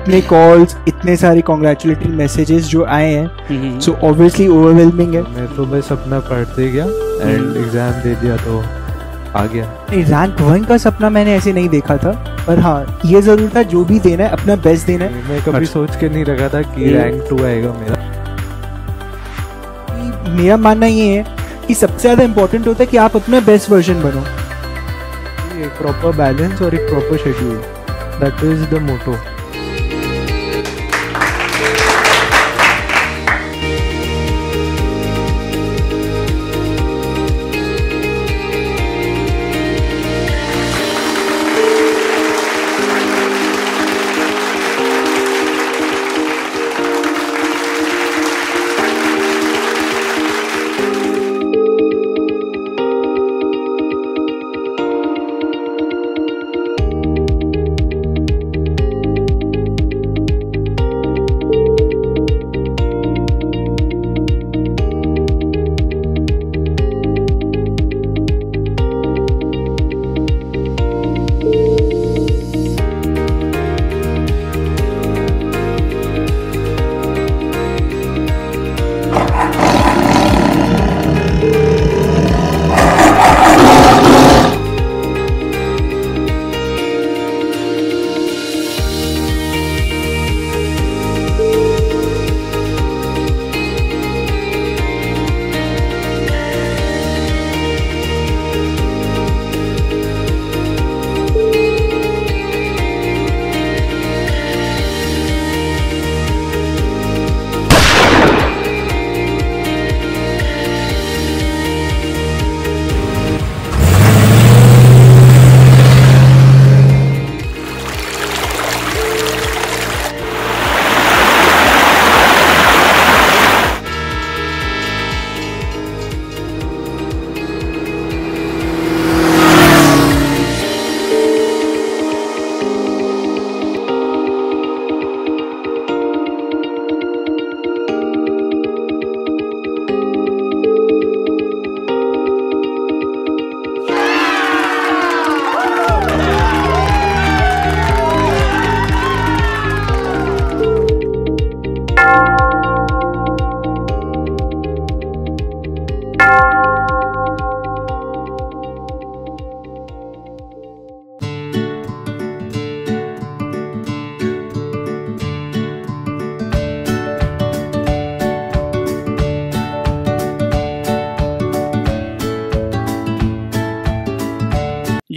इतने कॉल्स, इतने सारे कॉन्ग्रेचुलेटरी मैसेजेस जो आए हैं, सो ऑब्वियसली ओवरवेलमिंग है। मैं तो बस अपना पढ़ते गया एंड एग्जाम दे दिया तो आ गया। नहीं, रैंक 1 का सपना मैंने ऐसे नहीं देखा था, पर हाँ ये जरूर था जो भी देना है अपना बेस्ट देना है। मैं कभी सोच के नहीं रखा था कि रैंक 2 आएगा मेरा। मेरा मानना ये है कि सबसे ज़्यादा इम्पोर्टेंट होता है कि आप अपना बेस्ट वर्जन बनो। एक प्रॉपर बैलेंस और एक proper schedule, that is the motto.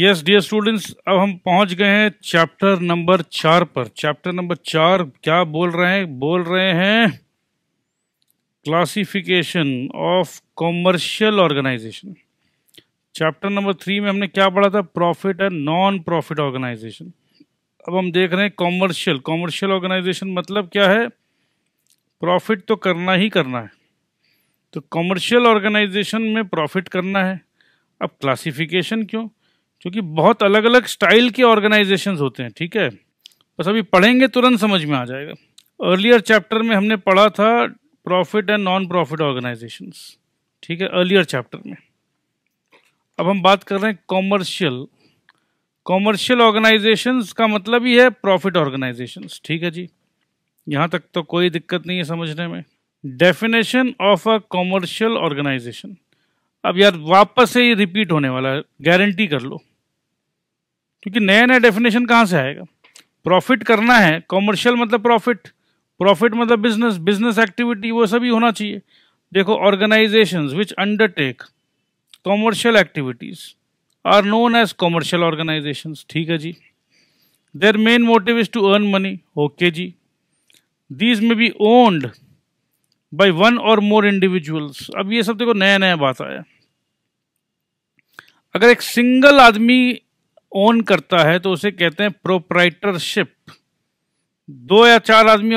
Yes dear students, अब हम पहुंच गए हैं चैप्टर नंबर 4 पर। चैप्टर नंबर 4 क्या बोल रहे हैं classification of commercial organization. Chapter number 3 में हमने क्या पढ़ा था, profit and non profit organization. अब हम देख रहे हैं कॉमर्शियल ऑर्गेनाइजेशन मतलब क्या है, प्रॉफिट तो करना ही करना है। तो कॉमर्शियल ऑर्गेनाइजेशन में प्रॉफिट करना है। अब क्लासिफिकेशन क्यों, क्योंकि बहुत अलग अलग स्टाइल के ऑर्गेनाइजेशंस होते हैं, ठीक है। बस अभी पढ़ेंगे तुरंत समझ में आ जाएगा। अर्लियर चैप्टर में हमने पढ़ा था profit and non profit organisations, ठीक है, अर्लियर चैप्टर में। अब हम बात कर रहे हैं कॉमर्शियल ऑर्गेनाइजेशंस का मतलब ही है प्रॉफिट ऑर्गेनाइजेशंस, ठीक है जी। यहाँ तक तो कोई दिक्कत नहीं है समझने में। Definition of a commercial organization, अब यार वापस से ही रिपीट होने वाला है, गारंटी कर लो, क्योंकि नया नया डेफिनेशन कहाँ से आएगा। प्रॉफिट करना है, कॉमर्शियल मतलब प्रॉफिट मतलब बिजनेस एक्टिविटी, वो सभी होना चाहिए। देखो, organizations which undertake commercial activities are known as commercial organizations, ठीक है जी। Their main motive is to earn money, okay जी। These may be owned by one or more individuals. अब ये सब देखो नया नया बात आया। अगर एक सिंगल आदमी ओन करता है तो उसे कहते हैं प्रोप्राइटरशिप। 2 या 4 आदमी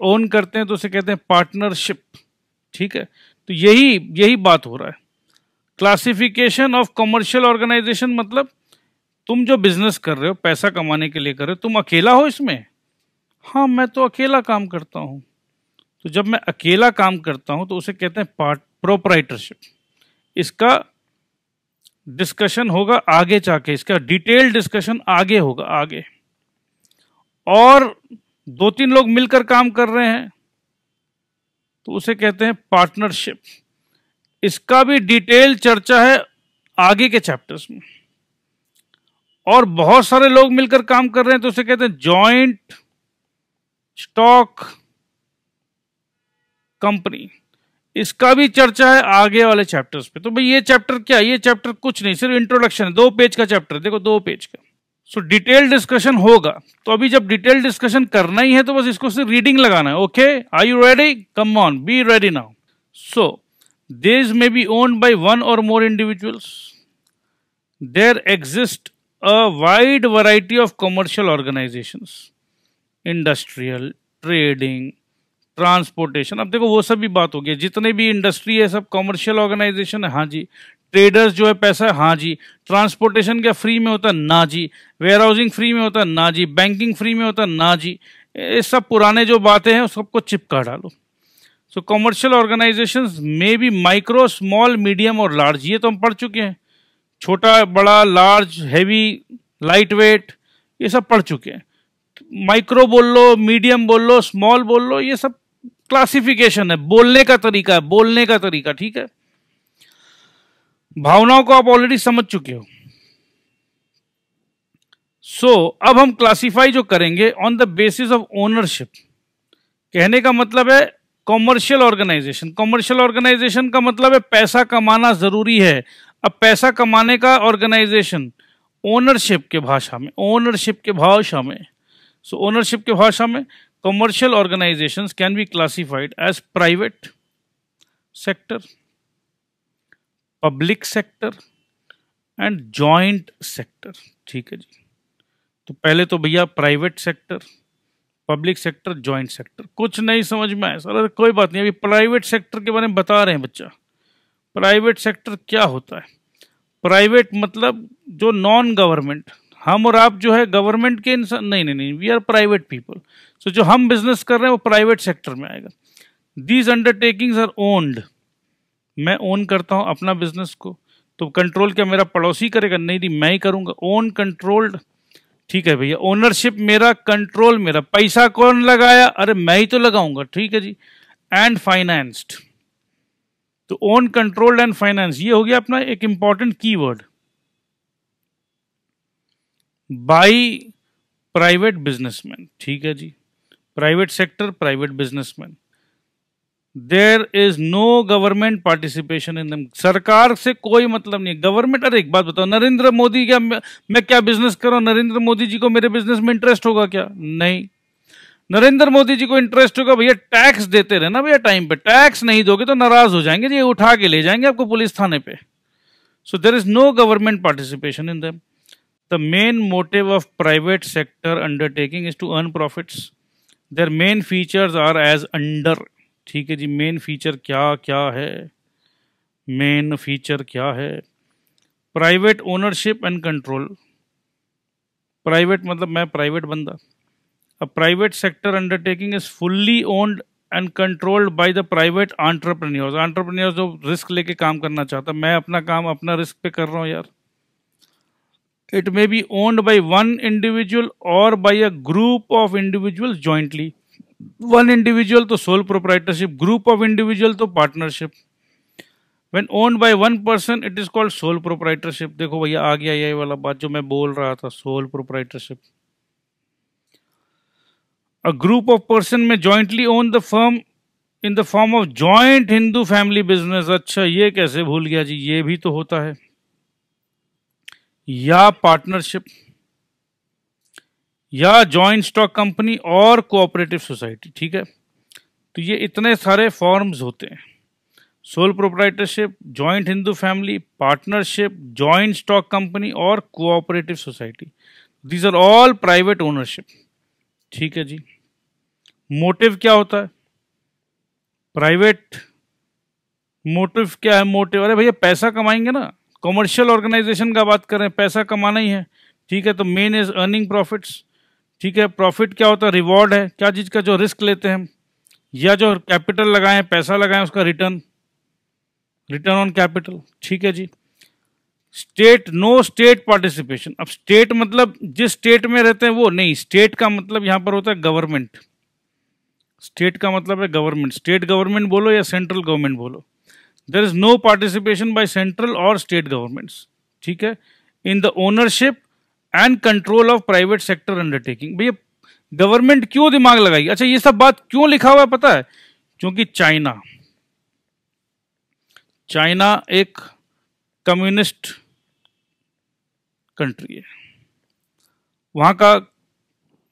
ओन करते हैं तो उसे कहते हैं पार्टनरशिप, ठीक है। तो यही बात हो रहा है। क्लासिफिकेशन ऑफ कॉमर्शियल ऑर्गेनाइजेशन मतलब तुम जो बिजनेस कर रहे हो, पैसा कमाने के लिए कर रहे हो, तुम अकेला हो इसमें। हाँ, मैं तो अकेला काम करता हूं। तो जब मैं अकेला काम करता हूं तो उसे कहते हैं प्रोप्राइटरशिप। इसका डिस्कशन होगा आगे जाके, इसका डिटेल डिस्कशन आगे होगा आगे। और 2-3 लोग मिलकर काम कर रहे हैं तो उसे कहते हैं पार्टनरशिप। इसका भी डिटेल चर्चा है आगे के चैप्टर्स में। और बहुत सारे लोग मिलकर काम कर रहे हैं तो उसे कहते हैं जॉइंट स्टॉक कंपनी। इसका भी चर्चा है आगे वाले चैप्टर्स पे। तो भाई ये चैप्टर क्या, ये चैप्टर कुछ नहीं, सिर्फ इंट्रोडक्शन है, 2 पेज का चैप्टर, देखो 2 पेज का। सो डिटेल डिस्कशन होगा। तो अभी जब डिटेल डिस्कशन करना ही है तो बस इसको सिर्फ रीडिंग लगाना है। Okay, are you ready? Come on, be ready now. So these may be owned by one or more individuals. There exist a wide variety of commercial organizations, industrial, trading, transportation. अब देखो वो सब भी बात हो गई, जितने भी इंडस्ट्री है सब कॉमर्शियल ऑर्गेनाइजेशन है, हाँ जी। ट्रेडर्स जो है पैसा, हाँ जी। ट्रांसपोर्टेशन क्या फ्री में होता है? ना जी। वेयर हाउसिंग फ्री में होता है? ना जी। बैंकिंग फ्री में होता है? ना जी। ये सब पुराने जो बातें हैं उस सबको चिपका डालो। सो कॉमर्शियल ऑर्गेनाइजेशंस में भी माइक्रो, स्मॉल, मीडियम और लार्ज, ये तो हम पढ़ चुके हैं। छोटा, बड़ा, लार्ज, हैवी, लाइट वेट, ये सब पढ़ चुके हैं। माइक्रो बोल लो, मीडियम बोल लो, स्मॉल बोल लो, ये सब क्लासिफिकेशन है, बोलने का तरीका है, बोलने का तरीका, ठीक है। भावनाओं को आप ऑलरेडी समझ चुके हो। सो अब हम क्लासिफाई जो करेंगे on the basis of ownership. कहने का मतलब है कॉमर्शियल ऑर्गेनाइजेशन। कॉमर्शियल ऑर्गेनाइजेशन का मतलब है पैसा कमाना जरूरी है। अब पैसा कमाने का ऑर्गेनाइजेशन ओनरशिप के भाषा में, ओनरशिप के भाषा में, सो ओनरशिप के भाषा में commercial organizations can be classified as private sector, public sector and joint sector। ठीक है जी। तो पहले तो भैया private sector, public sector, joint sector. कुछ नहीं समझ में आया सर? कोई बात नहीं, अभी प्राइवेट सेक्टर के बारे में बता रहे हैं बच्चा। प्राइवेट सेक्टर क्या होता है? प्राइवेट मतलब जो नॉन गवर्नमेंट, हम और आप जो है गवर्नमेंट के इंसान नहीं, वी आर प्राइवेट पीपल। सो जो हम बिजनेस कर रहे हैं वो प्राइवेट सेक्टर में आएगा। These undertakings are owned. मैं ओन करता हूं अपना बिजनेस को, तो कंट्रोल क्या मेरा पड़ोसी करेगा? नहीं, मैं ही करूंगा। ओन कंट्रोल्ड, ठीक है भैया। ओनरशिप मेरा, कंट्रोल मेरा। पैसा कौन लगाया? अरे मैं ही तो लगाऊंगा, ठीक है जी। एंड फाइनेंस्ड, तो ओन, कंट्रोल्ड एंड फाइनेंस, ये हो गया अपना एक important keyword. By private businessman, ठीक है जी। Private sector, private businessman. There is no government participation in them. सरकार से कोई मतलब नहीं। गवर्नमेंट, अरे एक बात बताओ, नरेंद्र मोदी क्या, मैं क्या बिजनेस कर रहा हूं, नरेंद्र मोदी जी को मेरे बिजनेस में इंटरेस्ट होगा क्या? नहीं। नरेंद्र मोदी जी को इंटरेस्ट होगा भैया टैक्स देते रहना भैया टाइम पे। टैक्स नहीं दोगे तो नाराज हो जाएंगे जी, उठा के ले जाएंगे आपको पुलिस थाने पे। So there is no government participation in them. The main motive of private sector undertaking is to earn profits. Their main features are as under। ठीक है जी। मेन फीचर क्या क्या है? मेन फीचर क्या है? Private ownership and control. Private मतलब मैं private बंदा। अ private sector undertaking is fully owned and controlled by the private entrepreneurs. Entrepreneurs जो रिस्क लेके काम करना चाहता, मैं अपना काम अपना रिस्क पे कर रहा हूँ यार। It may be owned by one individual or by a group of individuals jointly. One individual तो sole proprietorship, group of individual तो partnership. When owned by one person, it is called sole proprietorship. देखो भैया आ गया ये वाला बात जो मैं बोल रहा था, sole proprietorship. A group of person may jointly own the firm in the form of joint Hindu family business। अच्छा, ये कैसे भूल गया जी? ये भी तो होता है। या पार्टनरशिप, या जॉइंट स्टॉक कंपनी और कोऑपरेटिव सोसाइटी, ठीक है। तो ये इतने सारे फॉर्म्स होते हैं। Sole proprietorship, joint Hindu family, partnership, joint stock company और cooperative society. These are all private ownership, ठीक है जी। मोटिव क्या होता है? प्राइवेट मोटिव क्या है? मोटिव, अरे भैया पैसा कमाएंगे ना। कॉमर्शियल ऑर्गेनाइजेशन का बात करें, पैसा कमाना ही है, ठीक है। तो मेन इज अर्निंग प्रॉफिट्स, ठीक है। प्रॉफिट क्या होता है? रिवॉर्ड है। क्या चीज का? जो रिस्क लेते हैं हम, या जो कैपिटल लगाएं, पैसा लगाएं, उसका रिटर्न, रिटर्न ऑन कैपिटल, ठीक है जी। State, no state participation. अब स्टेट मतलब जिस स्टेट में रहते हैं वो नहीं, स्टेट का मतलब यहां पर होता है गवर्नमेंट। स्टेट का मतलब है गवर्नमेंट, स्टेट गवर्नमेंट बोलो या सेंट्रल गवर्नमेंट बोलो। There is no participation by central और स्टेट गवर्नमेंट्स, ठीक है, in the ownership and control of private sector undertaking. भैया गवर्नमेंट क्यों दिमाग लगाएगी? अच्छा ये सब बात क्यों लिखा हुआ है पता है? क्योंकि चाइना एक कम्युनिस्ट कंट्री है, वहां का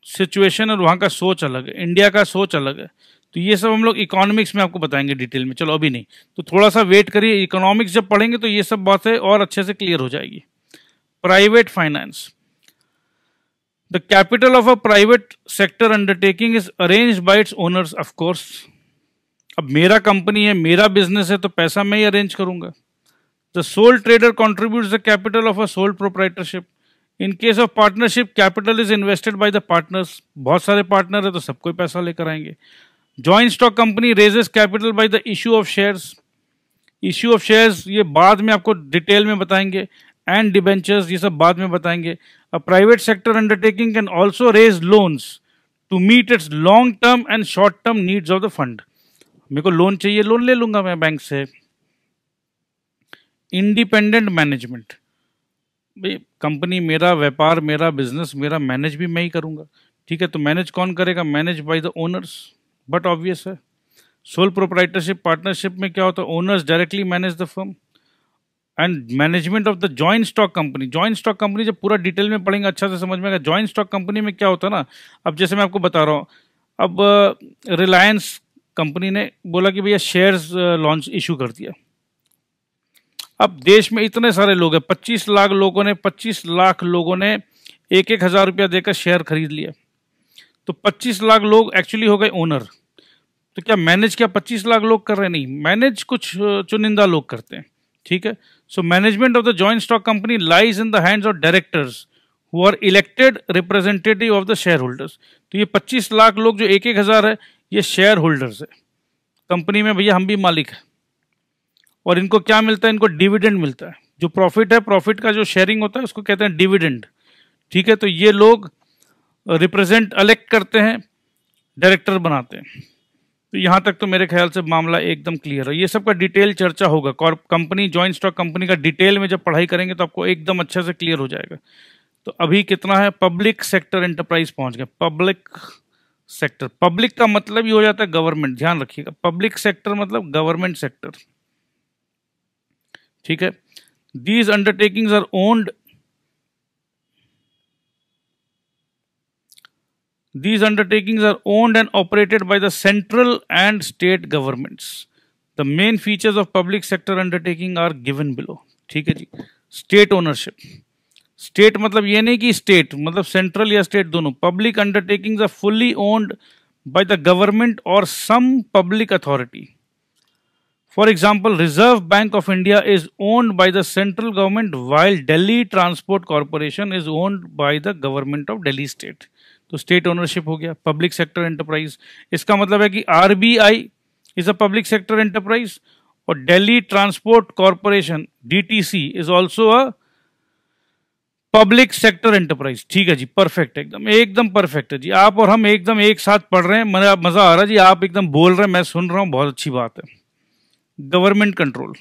सिचुएशन और वहां का सोच अलग है, इंडिया का सोच अलग है। तो ये सब हम लोग इकोनॉमिक्स में आपको बताएंगे डिटेल में, चलो अभी नहीं, तो थोड़ा सा वेट करिए, इकोनॉमिक्स जब पढ़ेंगे तो ये सब बातें और अच्छे से क्लियर हो जाएगी। Private finance, the capital of a private sector undertaking is arranged bye it's owners of course. अब मेरा कंपनी है, मेरा बिजनेस है, तो पैसा मैं ही अरेंज करूंगा। The soul trader contributes the capital of a sole proprietorship. In case of partnership capital is invested by the partners. बहुत सारे पार्टनर है तो सबको पैसा लेकर आएंगे। Joint stock company raises capital by the issue of shares. Issue of shares ये बाद में आपको डिटेल में बताएंगे, एंड डिबेंचर्स ये सब बाद में बताएंगे। A private sector undertaking can also raise loans to meet its long term and short term needs of the fund. मेरे को लोन चाहिए, लोन ले लूंगा मैं बैंक से। इंडिपेंडेंट मैनेजमेंट, भाई कंपनी मेरा, व्यापार मेरा, बिजनेस मेरा, मैनेज भी मैं ही करूंगा, ठीक है, तो मैनेज कौन करेगा? Manage by the owners, but obvious है। सोल प्रोप्राइटरशिप पार्टनरशिप में क्या होता है? Owners directly manage the firm. And management of the joint stock company, joint stock company जब पूरा डिटेल में पढ़ेंगे अच्छा से समझ में आएगा। जॉइंट स्टॉक कंपनी में क्या होता है ना, अब जैसे मैं आपको बता रहा हूँ, अब रिलायंस कंपनी ने बोला कि भैया शेयर्स लॉन्च इशू कर दिया। अब देश में इतने सारे लोग हैं, 25 लाख लोगों ने 1,000 रुपया देकर शेयर खरीद लिया, तो 25 लाख लोग एक्चुअली हो गए ओनर। तो क्या मैनेज क्या 25 लाख लोग कर रहे हैं? नहीं, मैनेज कुछ चुनिंदा लोग करते हैं, ठीक है। So management of the joint stock company lies in the hands of directors who are elected representative of the share holders. तो ये 25 लाख लोग जो 1,000 है, ये शेयर होल्डर्स है कंपनी में। भैया हम भी मालिक है, और इनको क्या मिलता है? इनको डिविडेंड मिलता है। जो प्रॉफिट है, प्रॉफिट का जो शेयरिंग होता है उसको कहते हैं डिविडेंड, ठीक है। तो ये लोग रिप्रेजेंट इलेक्ट करते हैं, डायरेक्टर बनाते हैं। तो यहां तक तो मेरे ख्याल से मामला एकदम क्लियर है। ये सब का डिटेल चर्चा होगा, कंपनी, जॉइंट स्टॉक कंपनी का डिटेल में जब पढ़ाई करेंगे तो आपको एकदम अच्छे से क्लियर हो जाएगा। तो अभी कितना है? पब्लिक सेक्टर एंटरप्राइज पहुंच गया। पब्लिक सेक्टर, पब्लिक का मतलब ही हो जाता है गवर्नमेंट, ध्यान रखिएगा। पब्लिक सेक्टर मतलब गवर्नमेंट सेक्टर, ठीक है। These undertakings are owned, these undertakings are owned and operated by the central and state governments. The main features of public sector undertaking are given below, ठीक है जी। State ownership, state मतलब ये नहीं कि state मतलब सेंट्रल या state दोनों। Public undertakings are fully owned by the government और some public authority. For example, Reserve Bank of India is owned by the central government while Delhi Transport Corporation is owned by the government of Delhi state. तो state ownership हो गया। Public sector enterprise, इसका मतलब है कि RBI is a public sector enterprise और Delhi Transport Corporation DTC is also a public sector enterprise, ठीक है जी। परफेक्ट, एकदम परफेक्ट है जी। आप और हम एकदम एक साथ पढ़ रहे हैं, मजा आ रहा है जी। आप एकदम बोल रहे हैं, मैं सुन रहा हूँ, बहुत अच्छी बात है। Government control,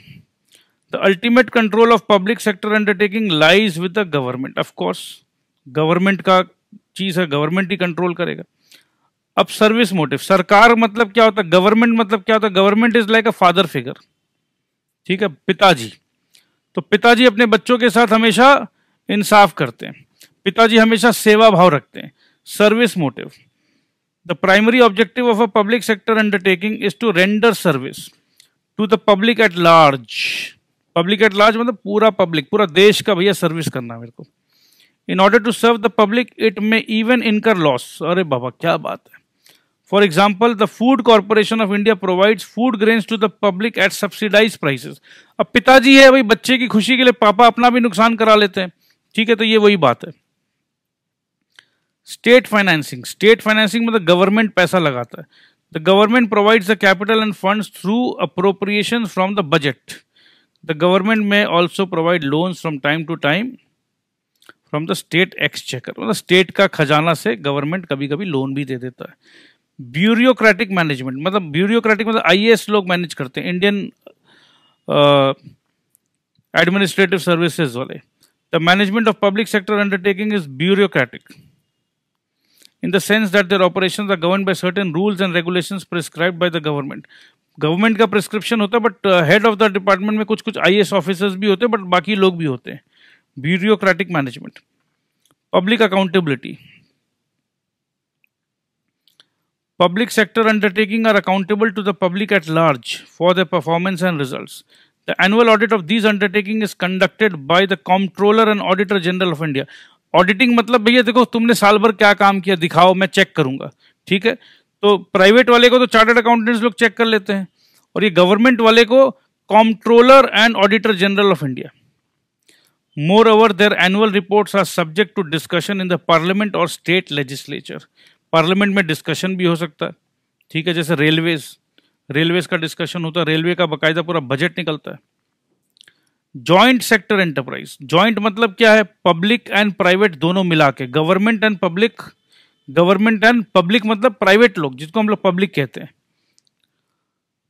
the ultimate control of public sector undertaking lies with the government. Of course government का चीज है, गवर्नमेंट ही कंट्रोल करेगा। अब सर्विस मोटिव, सरकार मतलब क्या होता है? गवर्नमेंट मतलब क्या होता है? Government is like a father figure, ठीक है, पिताजी। तो पिताजी अपने बच्चों के साथ हमेशा इंसाफ करते हैं, पिताजी हमेशा सेवा भाव रखते हैं। Service motive, the primary objective of a public sector undertaking is to render service to the public at large. Public at large मतलब पूरा पब्लिक, पूरा देश का भैया सर्विस करना मेरे को। In order to serve the public, it may even incur loss. अरे बाबा क्या बात है। For example, the Food Corporation of India provides food grains to the public at subsidized prices. अब पिताजी है भाई, बच्चे की खुशी के लिए पापा अपना भी नुकसान करा लेते हैं, ठीक है। तो ये वही बात है। स्टेट फाइनेंसिंग, स्टेट फाइनेंसिंग मतलब गवर्नमेंट पैसा लगाता है। The government provides the capital and funds through appropriations from the budget. The government may also provide loans from time to time from the state exchequer. मतलब state का खजाना से government कभी कभी लोन भी दे देता है. ब्यूरोक्रेटिक मैनेजमेंट मतलब ब्यूरोक्रेटिक मतलब IAS लोग मैनेज करते हैं, इंडियन एडमिनिस्ट्रेटिव सर्विसेज वाले. The management of public sector undertaking is bureaucratic in the sense that their operations are governed by certain rules and regulations prescribed by the government. Government का prescription होता है, but head of the department में कुछ कुछ IAS officers भी होते हैं, but बाकी लोग भी होते हैं. Bureaucratic management. Public accountability. Public sector undertaking are accountable to the public at large for their performance and results. The annual audit of these undertaking is conducted by the Comptroller and Auditor General of India. Auditing मतलब भैया देखो तुमने साल भर क्या काम किया दिखाओ, मैं चेक करूंगा. ठीक है, तो प्राइवेट वाले को तो चार्टर्ड अकाउंटेंट्स लोग चेक कर लेते हैं, और ये गवर्नमेंट वाले को Comptroller and Auditor General of India. Moreover, their annual reports are subject to discussion in the Parliament or state legislature. Parliament में डिस्कशन भी हो सकता है. ठीक है, जैसे रेलवेज का डिस्कशन होता है, रेलवे का बकायदा पूरा बजट निकलता है. Joint sector enterprise. जॉइंट मतलब क्या है? पब्लिक एंड प्राइवेट दोनों मिला के. गवर्नमेंट एंड पब्लिक मतलब प्राइवेट लोग, जिसको हम लोग पब्लिक कहते हैं.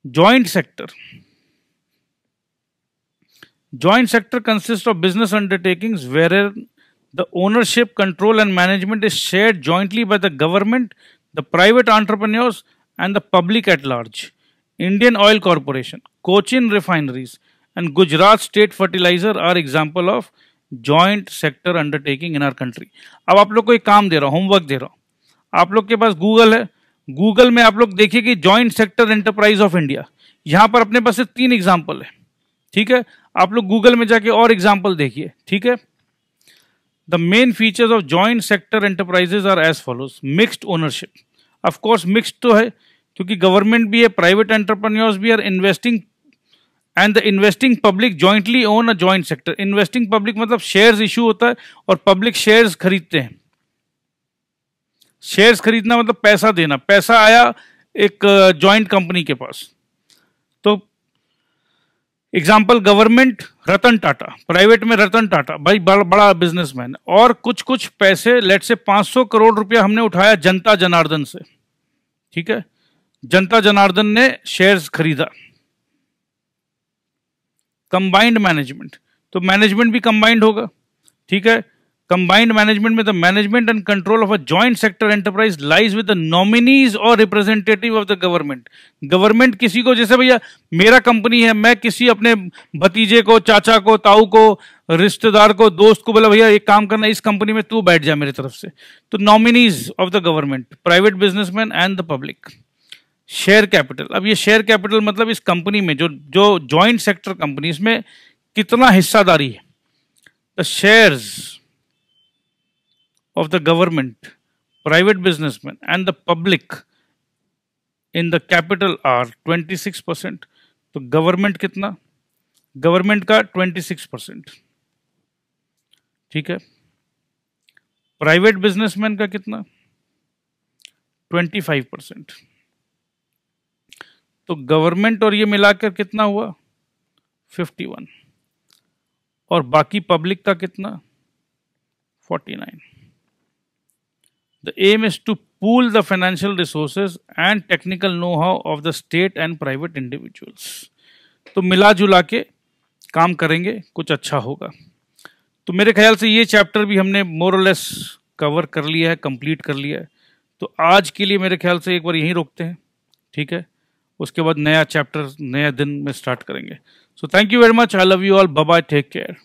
Joint sector consist of business undertakings where the ownership, control and management is shared jointly by the government, the private entrepreneurs and the public at large. Indian Oil Corporation, Cochin Refineries and Gujarat State Fertilizer are example of joint sector undertaking in our country. अब आप लोग को एक काम दे रहा हूँ, homework दे रहा हूँ. आप लोग के पास गूगल है, गूगल में आप लोग देखिए कि joint sector enterprise of India. यहाँ पर अपने पास 3 एग्जाम्पल है. ठीक है, आप लोग गूगल में जाके और एग्जाम्पल देखिए. ठीक है, the main features of joint sector enterprises are as follows. Mixed ownership. Of course mixed तो है क्योंकि गवर्नमेंट भी है, प्राइवेट एंटरप्रेन्योर्स भी है, investing and the investing public jointly own a joint sector. Investing public मतलब शेयर्स इशू होता है और पब्लिक शेयर्स खरीदते हैं. शेयर्स खरीदना मतलब पैसा देना. पैसा आया एक जॉइंट कंपनी के पास. तो example government Ratan Tata, private में रतन टाटा भाई बड़ा बिजनेसमैन, और कुछ कुछ पैसे लेट से 500 करोड़ रुपया हमने उठाया जनता जनार्दन से. ठीक है, जनता जनार्दन ने शेयर्स खरीदा. कंबाइंड मैनेजमेंट, तो मैनेजमेंट भी कंबाइंड होगा. ठीक है, कंबाइंड मैनेजमेंट में the management and control of a joint sector enterprise lies with the nominees और representative of the government. Government किसी को, जैसे भैया मेरा कंपनी है, मैं किसी अपने भतीजे को, चाचा को, ताऊ को, रिश्तेदार को, दोस्त को बोला भैया एक काम करना, इस कंपनी में तू बैठ जा मेरी तरफ से. तो nominees of the government, private businessman and the public. Share capital. अब ये शेयर कैपिटल मतलब इस कंपनी में जो जॉइंट सेक्टर कंपनी, इसमें कितना हिस्सादारी है. The shares of the government, private businessmen and the public in the capital are 26%. तो गवर्नमेंट कितना? गवर्नमेंट का 26%. ठीक है, प्राइवेट बिजनेसमैन का कितना? 25%. तो गवर्नमेंट और ये मिलाकर कितना हुआ? 51. और बाकी पब्लिक का कितना? 49. The aim is to pool the financial resources and technical know-how of the state and private individuals. तो मिला जुला के काम करेंगे, कुछ अच्छा होगा. तो मेरे ख्याल से ये चैप्टर भी हमने मोर और लेस कवर कर लिया है, कंप्लीट कर लिया है. तो आज के लिए मेरे ख्याल से एक बार यहीं रोकते हैं. ठीक है, उसके बाद नया चैप्टर नया दिन में स्टार्ट करेंगे. So thank you very much. I love you all. Bye bye. Take care.